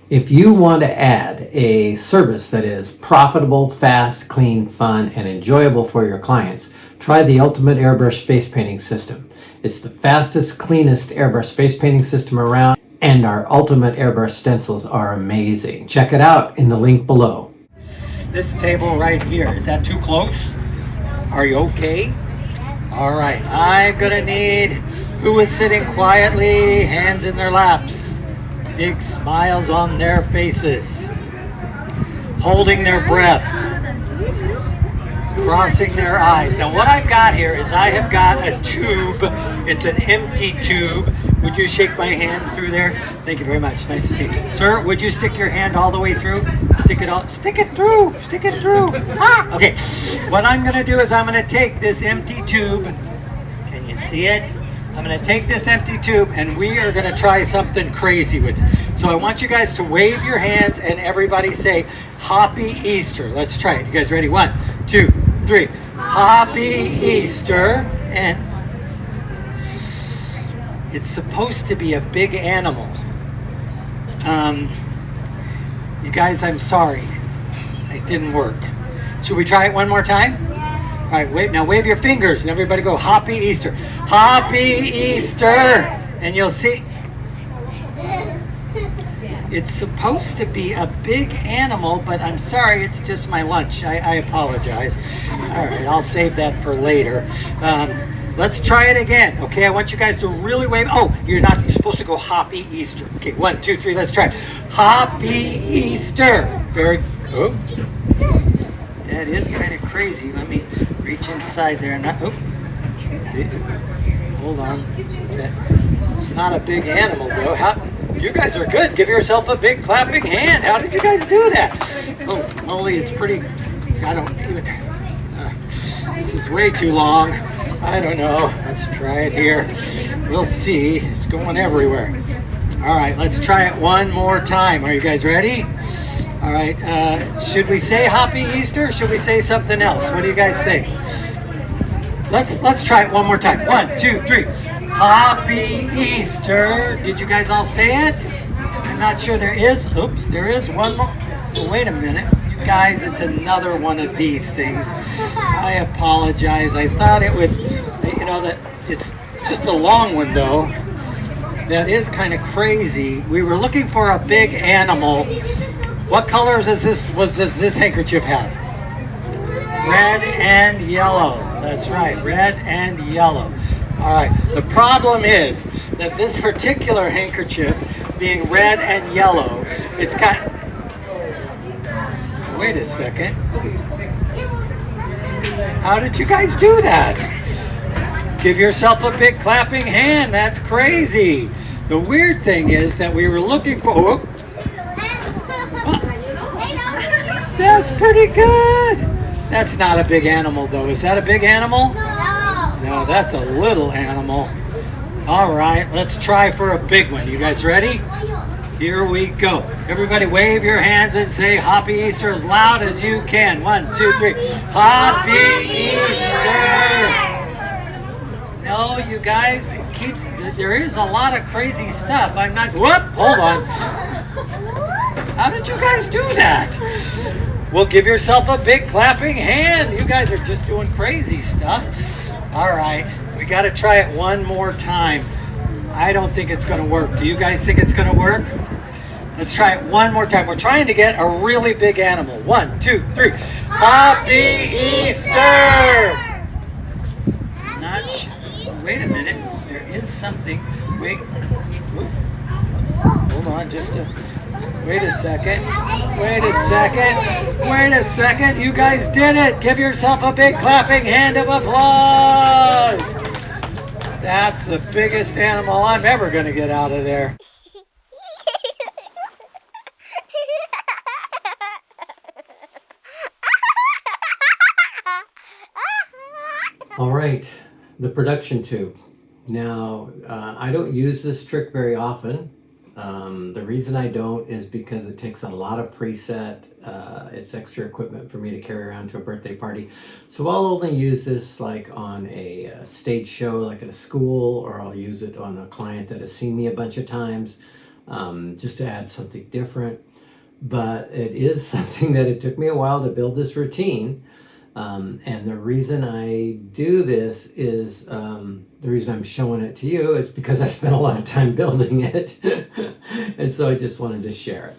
If you want to add a service that is profitable, fast, clean, fun, and enjoyable for your clients, try the Ultimate Airbrush Face Painting System. It's the fastest, cleanest airbrush face painting system around, and our Ultimate Airbrush stencils are amazing. Check it out in the link below. This table right here, is that too close? Are you okay? All right, I'm gonna need who is sitting quietly, hands in their laps. Big smiles on their faces, holding their breath, crossing their eyes. Now what I've got here is I have got a tube. It's an empty tube. Would you shake my hand through there? Thank you very much. Nice to see you. Sir, would you stick your hand all the way through? Stick it through. Ah! Okay, what I'm gonna do is I'm gonna take this empty tube. Can you see it? I'm going to take this empty tube and we are going to try something crazy with it. So I want you guys to wave your hands and everybody say Happy Easter. Let's try it. You guys ready? 1, 2, 3. Happy Easter. And it's supposed to be a big animal. You guys, I'm sorry. It didn't work. Should we try it one more time? All right, wait, now wave your fingers and everybody go, Happy Easter. Happy Easter! And you'll see, it's supposed to be a big animal, but I'm sorry, it's just my lunch. I apologize. All right, I'll save that for later. Let's try it again. Okay, I want you guys to really wave. Oh, you're supposed to go Happy Easter. Okay, 1, 2, 3, let's try it. Happy Easter! Very, oh. That is kind of crazy. Let me reach inside there. Hold on. It's not a big animal, though. You guys are good. Give yourself a big clapping hand. How did you guys do that? Oh, moly, it's pretty. I don't even. This is way too long. I don't know. Let's try it here. We'll see. It's going everywhere. All right, let's try it one more time. Are you guys ready? All right, should we say Happy Easter or should we say something else? What do you guys think? Let's try it one more time. 1, 2, 3. Happy Easter. Did you guys all say it? I'm not sure there is. Oops, there is one more. Oh, wait a minute. You guys, it's another one of these things. I apologize. I thought it would, that it's just a long one though. That is kind of crazy. We were looking for a big animal. What colors was this handkerchief have? Red and yellow. That's right, red and yellow. All right, the problem is that this particular handkerchief, being red and yellow, it's got, wait a second. How did you guys do that? Give yourself a big clapping hand, that's crazy. The weird thing is that we were looking for, that's pretty good. That's not a big animal though. Is that a big animal? No, that's a little animal. All right, let's try for a big one. You guys ready? Here we go. Everybody wave your hands and say Happy Easter as loud as you can. 1, 2, 3. Happy Easter. No, you guys, there is a lot of crazy stuff. I'm not, hold on. How did you guys do that? Well, give yourself a big clapping hand. You guys are just doing crazy stuff. All right, we got to try it one more time. I don't think it's going to work. Do you guys think it's going to work? Let's try it one more time. We're trying to get a really big animal. 1, 2, 3. Happy Easter! Not sure. Wait a minute. There is something. Wait. Hold on just a... Wait a second. You guys did it. Give yourself a big clapping hand of applause. That's the biggest animal I'm ever going to get out of there. All right, the production tube. Now, I don't use this trick very often. The reason I don't is because it takes a lot of preset. It's extra equipment for me to carry around to a birthday party. So I'll only use this like on a stage show, like at a school, or I'll use it on a client that has seen me a bunch of times. just to add something different. But it is something that it took me a while to build this routine. And the reason I do this is the reason I'm showing it to you is because I spent a lot of time building it. And so I just wanted to share it.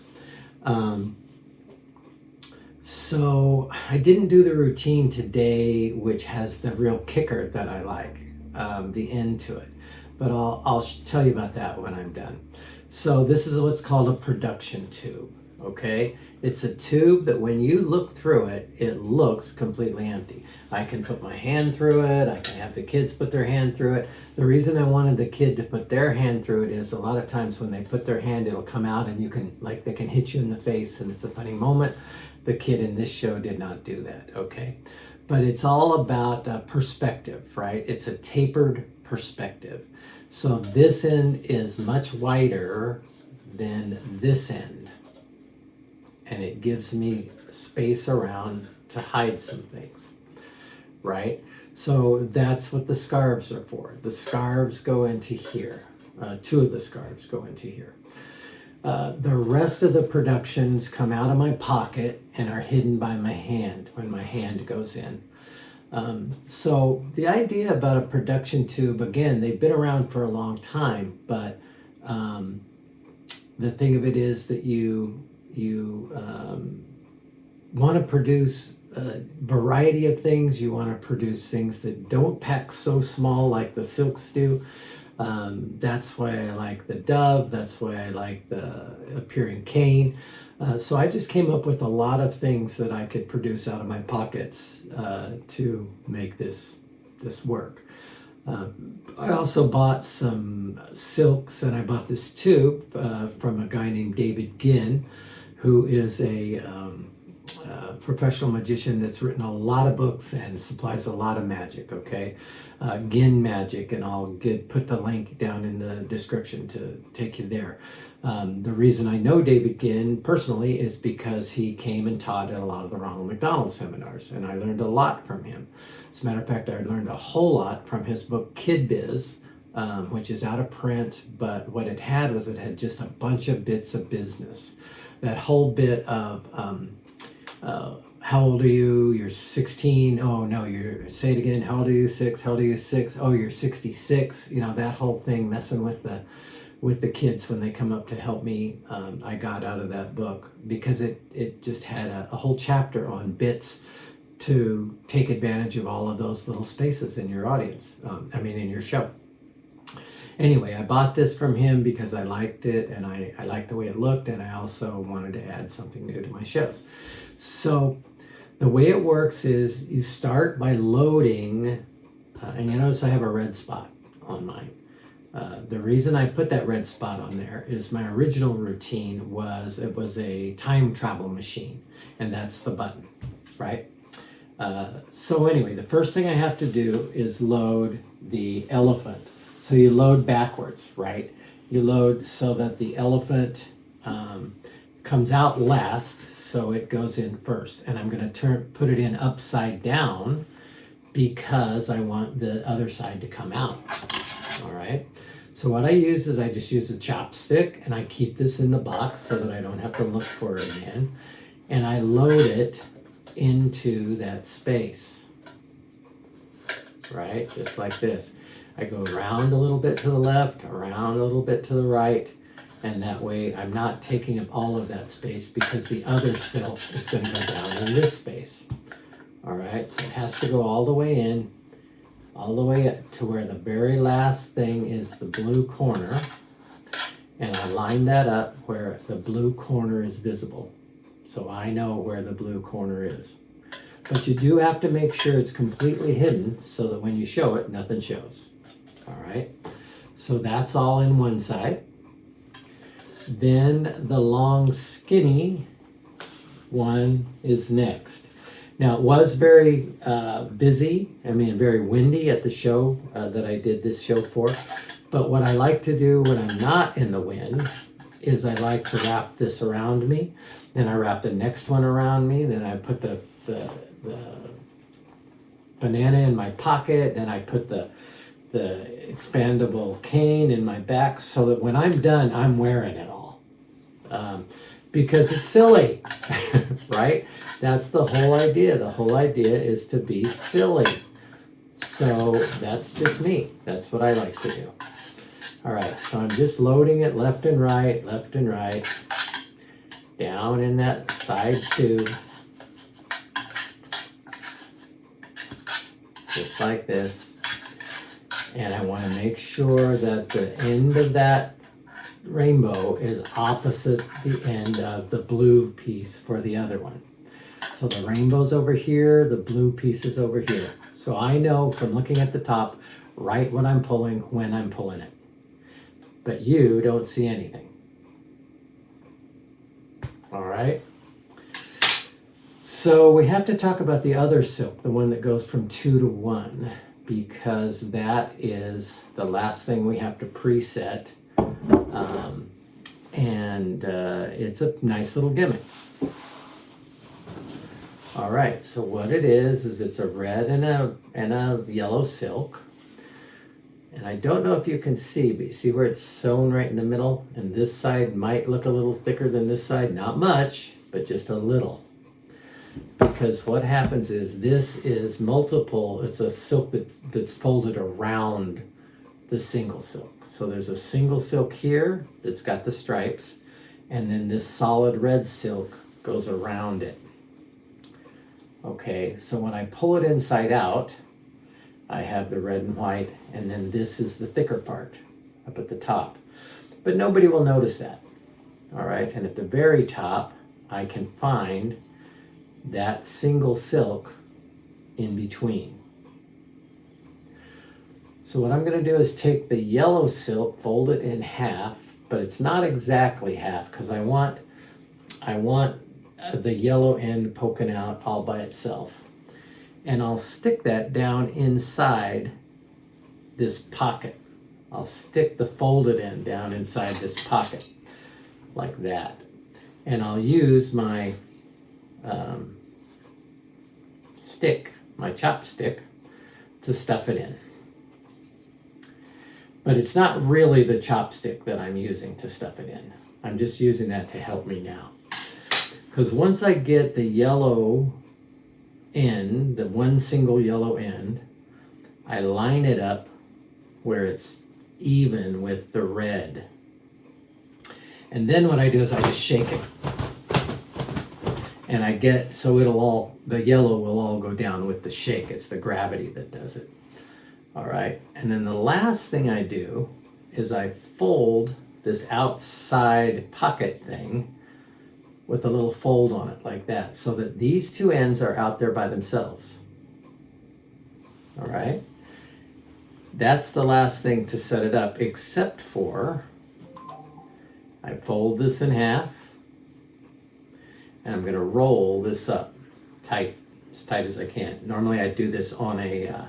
So I didn't do the routine today, which has the real kicker that I like, the end to it. But I'll tell you about that when I'm done. So this is what's called a production tube. Okay, it's a tube that when you look through it, it looks completely empty. I can put my hand through it. I can have the kids put their hand through it. The reason I wanted the kid to put their hand through it is a lot of times when they put their hand, it'll come out and you can, like, they can hit you in the face and it's a funny moment. The kid in this show did not do that, okay? But it's all about perspective, right? It's a tapered perspective. So this end is much wider than this end. And it gives me space around to hide some things, right? So that's what the scarves are for. The scarves go into here. Two of the scarves go into here. The rest of the productions come out of my pocket and are hidden by my hand when my hand goes in. So the idea about a production tube, again, they've been around for a long time, but the thing of it is that you want to produce a variety of things. You want to produce things that don't pack so small like the silks do. That's why I like the dove. That's why I like the appearing cane. So I just came up with a lot of things that I could produce out of my pockets to make this work. I also bought some silks, and I bought this tube from a guy named David Ginn, who is a professional magician that's written a lot of books and supplies a lot of magic, okay? Ginn Magic, and I'll put the link down in the description to take you there. The reason I know David Ginn personally is because he came and taught at a lot of the Ronald McDonald seminars, and I learned a lot from him. As a matter of fact, I learned a whole lot from his book Kid Biz, which is out of print, but what it had was it had just a bunch of bits of business. That whole bit of how old are you? You're 16. Oh no, say it again. How old are you? 6. How old are you? 6. Oh, you're 66. You know, that whole thing, messing with the kids when they come up to help me. I got out of that book because it just had a whole chapter on bits to take advantage of all of those little spaces in your audience. In your show. Anyway, I bought this from him because I liked it and I liked the way it looked, and I also wanted to add something new to my shows. So the way it works is you start by loading, and you notice I have a red spot on mine. The reason I put that red spot on there is my original routine was a time travel machine, and that's the button, right? So anyway, the first thing I have to do is load the elephant. So you load backwards, right? You load so that the elephant comes out last, so it goes in first. And I'm going to put it in upside down because I want the other side to come out. All right. So what I use is I just use a chopstick, and I keep this in the box so that I don't have to look for it again. And I load it into that space, right? Just like this. I go around a little bit to the left, around a little bit to the right, and that way I'm not taking up all of that space because the other silk is going to go down in this space. All right, so it has to go all the way in, all the way up to where the very last thing is the blue corner, and I line that up where the blue corner is visible. So I know where the blue corner is. But you do have to make sure it's completely hidden so that when you show it, nothing shows. All right, so that's all in one side. Then the long skinny one is next. Now it was very busy, very windy at the show that I did this show for. But what I like to do when I'm not in the wind is I like to wrap this around me. Then I wrap the next one around me. Then I put the banana in my pocket. Then I put the expandable cane in my back so that when I'm done, I'm wearing it all. because it's silly, right? That's the whole idea. The whole idea is to be silly. So that's just me. That's what I like to do. All right, so I'm just loading it left and right, down in that side tube, just like this. And I want to make sure that the end of that rainbow is opposite the end of the blue piece for the other one. So the rainbow's over here, the blue piece is over here. So I know from looking at the top right what I'm pulling when I'm pulling it. But you don't see anything. All right. So we have to talk about the other silk, the one that goes from 2 to 1, because that is the last thing we have to preset. It's a nice little gimmick. All right, so what it is it's a red and a yellow silk. And I don't know if you can see, but you see where it's sewn right in the middle? And this side might look a little thicker than this side. Not much, but just a little. Because what happens is this is multiple, it's a silk that's folded around the single silk. So there's a single silk here that's got the stripes, and then this solid red silk goes around it. Okay, so when I pull it inside out, I have the red and white, and then this is the thicker part up at the top. But nobody will notice that. All right, and at the very top, I can find that single silk in between. So what I'm going to do is take the yellow silk, fold it in half, but it's not exactly half because I want the yellow end poking out all by itself. And I'll stick that down inside this pocket. I'll stick the folded end down inside this pocket like that. And I'll use my stick, my chopstick, to stuff it in. But it's not really the chopstick that I'm using to stuff it in. I'm just using that to help me now. Because once I get the yellow end, the one single yellow end, I line it up where it's even with the red. And then what I do is I just shake it. And I get, so the yellow will all go down with the shake. It's the gravity that does it. All right, and then the last thing I do is I fold this outside pocket thing with a little fold on it like that, so that these two ends are out there by themselves. All right, that's the last thing to set it up, except for I fold this in half, and I'm going to roll this up tight, as tight as I can. Normally I do this on a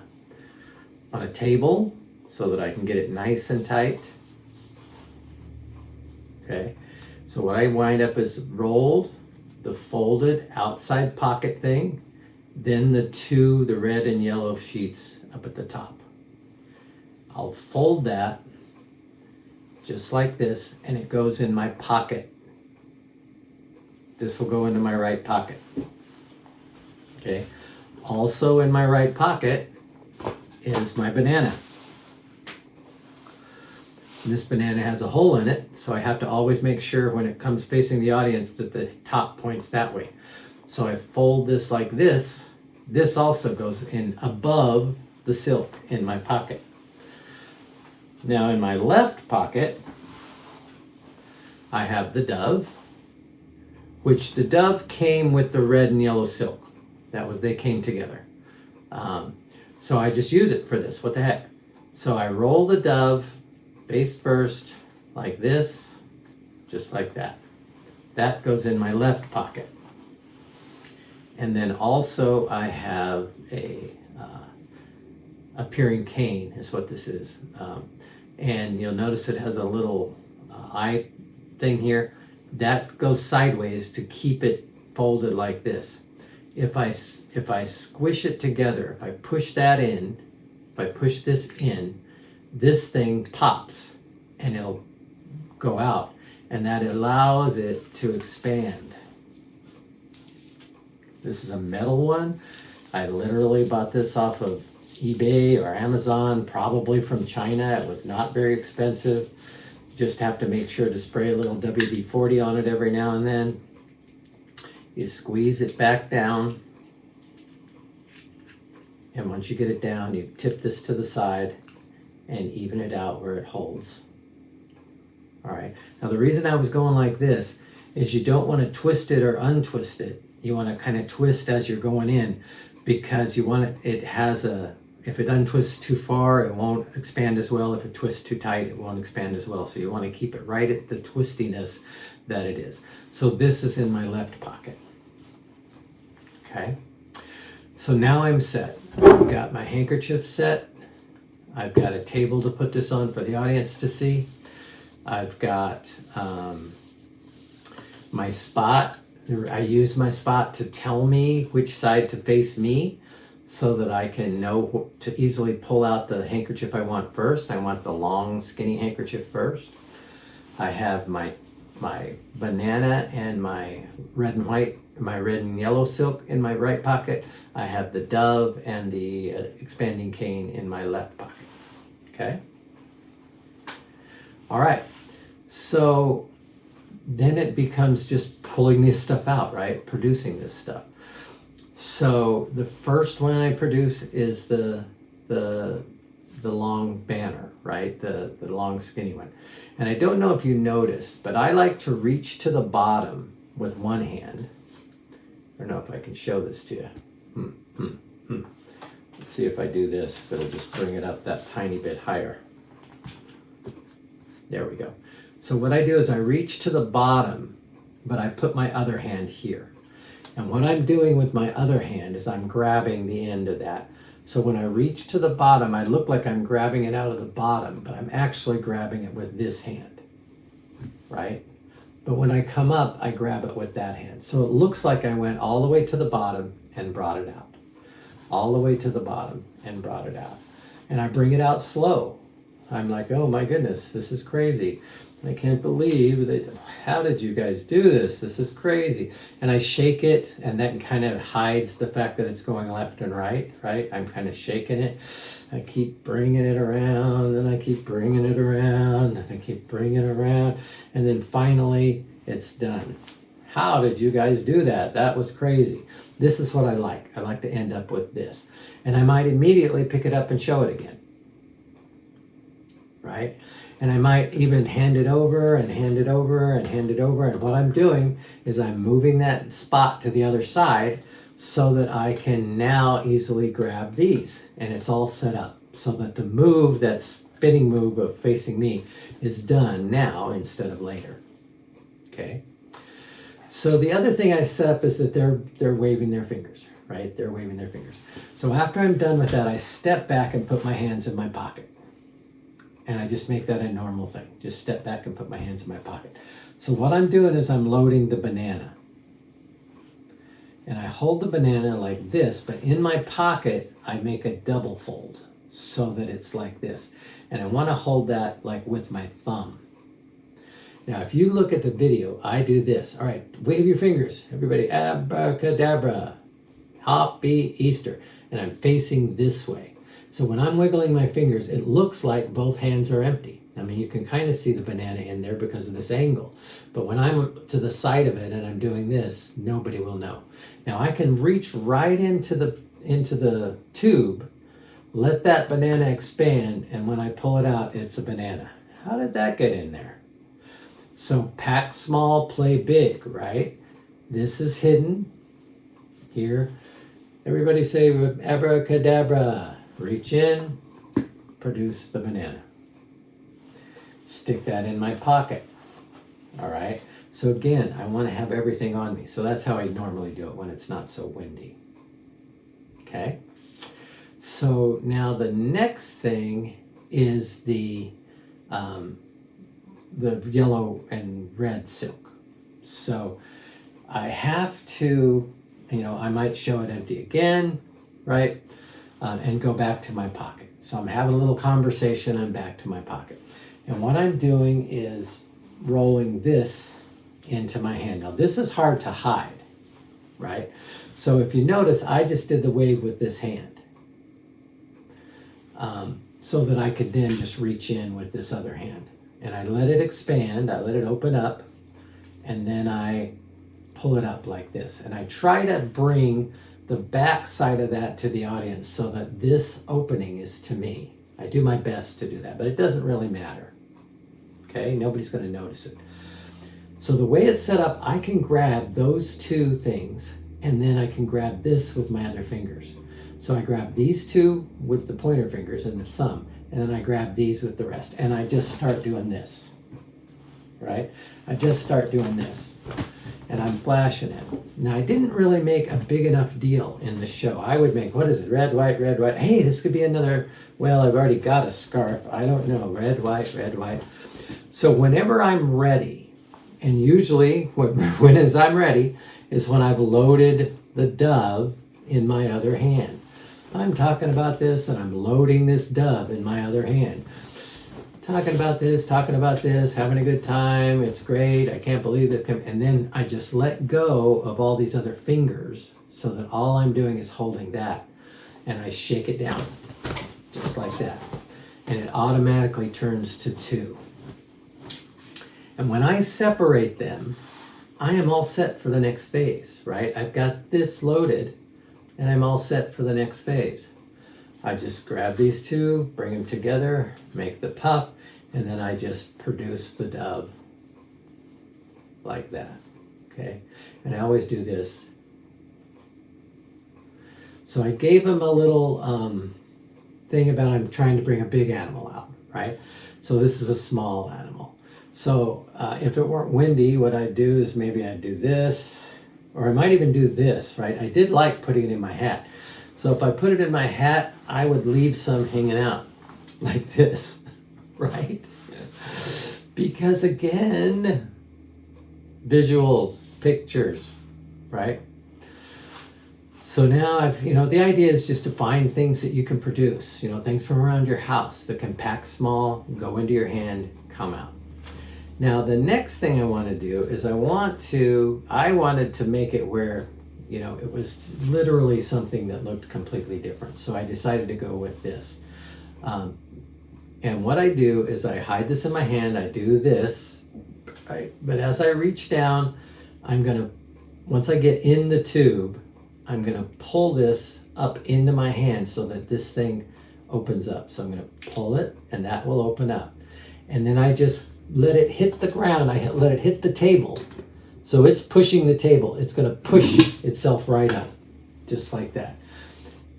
table so that I can get it nice and tight. Okay, so what I wind up is rolled the folded outside pocket thing, then the red and yellow sheets up at the top. I'll fold that just like this, and it goes in my pocket. This will go into my right pocket. Okay, also in my right pocket is my banana. And this banana has a hole in it, so I have to always make sure when it comes facing the audience that the top points that way. So I fold this like this. This also goes in above the silk in my pocket. Now in my left pocket, I have the dove, which the dove came with the red and yellow silk. They came together. So I just use it for this, what the heck. So I roll the dove face first, like this, just like that. That goes in my left pocket. And then also I have a peering cane is what this is. And you'll notice it has a little eye thing here. That goes sideways to keep it folded like this. If I squish it together, if I push that in, if I push this in, this thing pops and it'll go out. and that allows it to expand. This is a metal one. I literally bought this off of eBay or Amazon, probably from China. It was not very expensive. Just have to make sure to spray a little WD-40 on it every now and then. You squeeze it back down. And once you get it down, you tip this to the side and even it out where it holds. All right. Now the reason I was going like this is you don't want to twist it or untwist it. You want to kind of twist as you're going in, because you want it has a, if it untwists too far, it won't expand as well. If it twists too tight, it won't expand as well. So you want to keep it right at the twistiness that it is. So this is in my left pocket. Okay. So now I'm set. I've got my handkerchief set. I've got a table to put this on for the audience to see. I've got my spot. I use my spot to tell me which side to face me so that I can know to easily pull out the handkerchief I want first. I want the long skinny handkerchief first. I have my banana and my red and white, my red and yellow silk in my right pocket. I have the dove and the expanding cane in my left pocket. Okay. All right. So then it becomes just pulling this stuff out, right? Producing this stuff. So the first one I produce is the long banner, right? The long skinny one. And I don't know if you noticed, but I like to reach to the bottom with one hand. I don't know if I can show this to you. Let's see if I do this, if it'll just bring it up that tiny bit higher. There we go. So what I do is I reach to the bottom, but I put my other hand here. And what I'm doing with my other hand is I'm grabbing the end of that. So when I reach to the bottom, I look like I'm grabbing it out of the bottom, but I'm actually grabbing it with this hand, right? But when I come up, I grab it with that hand. So it looks like I went all the way to the bottom and brought it out. All the way to the bottom and brought it out. And I bring it out slow. I'm like, oh my goodness, this is crazy. I can't believe that, how did you guys do this? This is crazy. And I shake it, and that kind of hides the fact that it's going left and right, right? I'm kind of shaking it. I keep bringing it around, and I keep bringing it around, and I keep bringing it around, and then finally it's done. How did you guys do that? That was crazy. This is what I like. I like to end up with this. And I might immediately pick it up and show it again, right? And I might even hand it over and hand it over and hand it over. And what I'm doing is I'm moving that spot to the other side so that I can now easily grab these. And it's all set up so that the move, that spinning move of facing me, is done now instead of later. Okay. So the other thing I set up is that they're waving their fingers, right? They're waving their fingers. So after I'm done with that, I step back and put my hands in my pocket. And I just make that a normal thing. Just step back and put my hands in my pocket. So what I'm doing is I'm loading the banana. And I hold the banana like this, but in my pocket, I make a double fold so that it's like this. And I want to hold that like with my thumb. Now, if you look at the video, I do this. All right, wave your fingers. Everybody, abracadabra. Happy Easter. And I'm facing this way. So when I'm wiggling my fingers, it looks like both hands are empty. I mean, you can kind of see the banana in there because of this angle. But when I'm to the side of it and I'm doing this, nobody will know. Now I can reach right into the tube, let that banana expand, and when I pull it out, it's a banana. How did that get in there? So pack small, play big, right? This is hidden here. Everybody say abracadabra. Reach in, produce the banana. Stick that in my pocket. All right. So again, I want to have everything on me. So that's how I normally do it when it's not so windy. Okay. So now the next thing is the yellow and red silk. So I have to, I might show it empty again, right? And go back to my pocket. So I'm having a little conversation, I'm back to my pocket. And what I'm doing is rolling this into my hand. Now this is hard to hide, right? So if you notice, I just did the wave with this hand. So that I could then just reach in with this other hand. And I let it expand, I let it open up, and then I pull it up like this. And I try to bring the back side of that to the audience so that this opening is to me. I do my best to do that, but it doesn't really matter. Okay, nobody's going to notice it. So the way it's set up, I can grab those two things, and then I can grab this with my other fingers. So I grab these two with the pointer fingers and the thumb, and then I grab these with the rest, and I just start doing this, right? I just start doing this, and I'm flashing it. Now, I didn't really make a big enough deal in the show. I would make, what is it, red, white, red, white. Hey, this could be another, well, I've already got a scarf. I don't know, red, white, red, white. So whenever I'm ready, and usually when as I'm ready is when I've loaded the dove in my other hand. I'm talking about this, and I'm loading this dove in my other hand. Talking about this, having a good time. It's great. I can't believe it. And then I just let go of all these other fingers so that all I'm doing is holding that. And I shake it down, just like that. And it automatically turns to 2. And when I separate them, I am all set for the next phase, right? I've got this loaded, and I'm all set for the next phase. I just grab these two, bring them together, make the puff, and then I just produce the dove like that, okay? And I always do this. So I gave him a little thing about I'm trying to bring a big animal out, right? So this is a small animal. So if it weren't windy, what I'd do is maybe I'd do this, or I might even do this, right? I did like putting it in my hat. So if I put it in my hat, I would leave some hanging out like this, right? Because again, visuals, pictures, right? So now I've, the idea is just to find things that you can produce, things from around your house that can pack small, go into your hand, come out. Now, the next thing I want to do is I wanted to make it where, it was literally something that looked completely different. So I decided to go with this. And what I do is I hide this in my hand. I do this, right? But as I reach down, once I get in the tube, I'm going to pull this up into my hand so that this thing opens up. So I'm going to pull it, and that will open up. And then I just let it hit the ground. I let it hit the table. So it's pushing the table. It's going to push itself right up, just like that.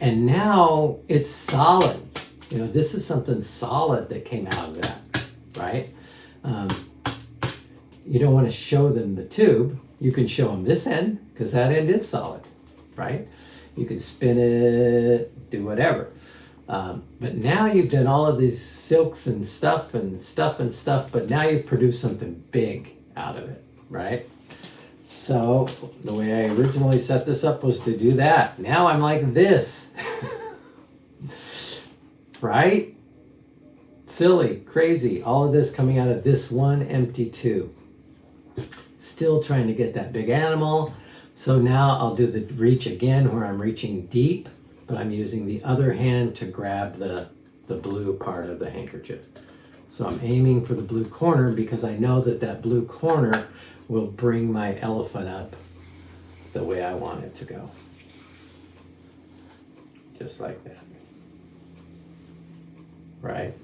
And now it's solid. This is something solid that came out of that, right? You don't want to show them the tube. You can show them this end, because that end is solid, right? You can spin it, do whatever. But now you've done all of these silks and stuff, but now you've produced something big out of it, right? So the way I originally set this up was to do that. Now I'm like this, right? Silly, crazy, all of this coming out of this one empty tube. Still trying to get that big animal. So now I'll do the reach again where I'm reaching deep, but I'm using the other hand to grab the blue part of the handkerchief. So I'm aiming for the blue corner because I know that blue corner will bring my elephant up the way I want it to go. Just like that. Right?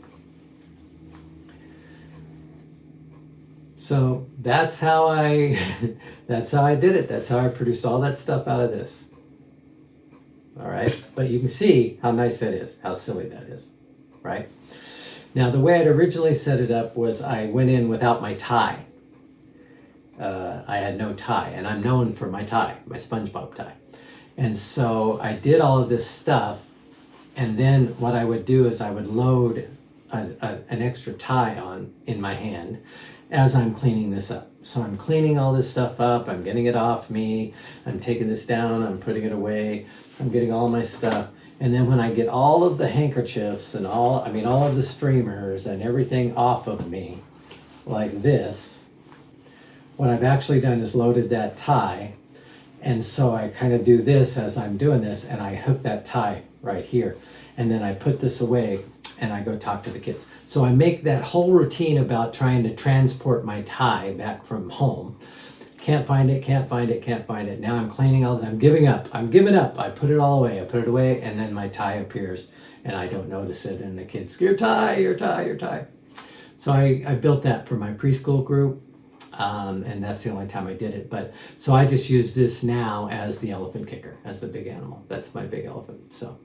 So that's how I did it. That's how I produced all that stuff out of this. All right, but you can see how nice that is, how silly that is, right? Now, the way I'd originally set it up was I went in without my tie. I had no tie, and I'm known for my tie, my SpongeBob tie. And so I did all of this stuff, and then what I would do is I would load an extra tie on in my hand as I'm cleaning this up. So I'm cleaning all this stuff up, I'm getting it off me, I'm taking this down, I'm putting it away, I'm getting all my stuff. And then when I get all of the handkerchiefs and all of the streamers and everything off of me, like this, what I've actually done is loaded that tie. And so I kind of do this as I'm doing this, and I hook that tie right here. And then I put this away and I go talk to the kids. So I make that whole routine about trying to transport my tie back from home. Can't find it, can't find it, can't find it. Now I'm cleaning all, I'm giving up. I'm giving up. I put it all away. I put it away, and then my tie appears and I don't notice it. And the kids, your tie, your tie, your tie. So I built that for my preschool group. And that's the only time I did it. But so I just use this now as the elephant kicker, as the big animal. That's my big elephant. So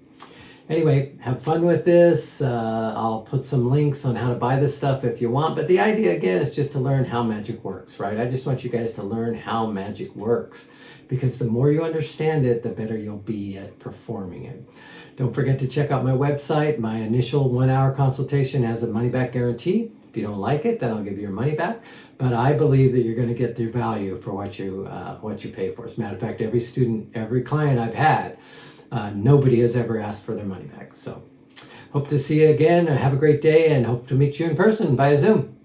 anyway, have fun with this. I'll put some links on how to buy this stuff if you want. But the idea again is just to learn how magic works, right? I just want you guys to learn how magic works, because the more you understand it, the better you'll be at performing it. Don't forget to check out my website. My initial 1-hour consultation has a money-back guarantee. If you don't like it, then I'll give you your money back. But I believe that you're going to get the value for what you pay for. As a matter of fact, every student, every client I've had, nobody has ever asked for their money back. So hope to see you again. Have a great day, and hope to meet you in person via Zoom.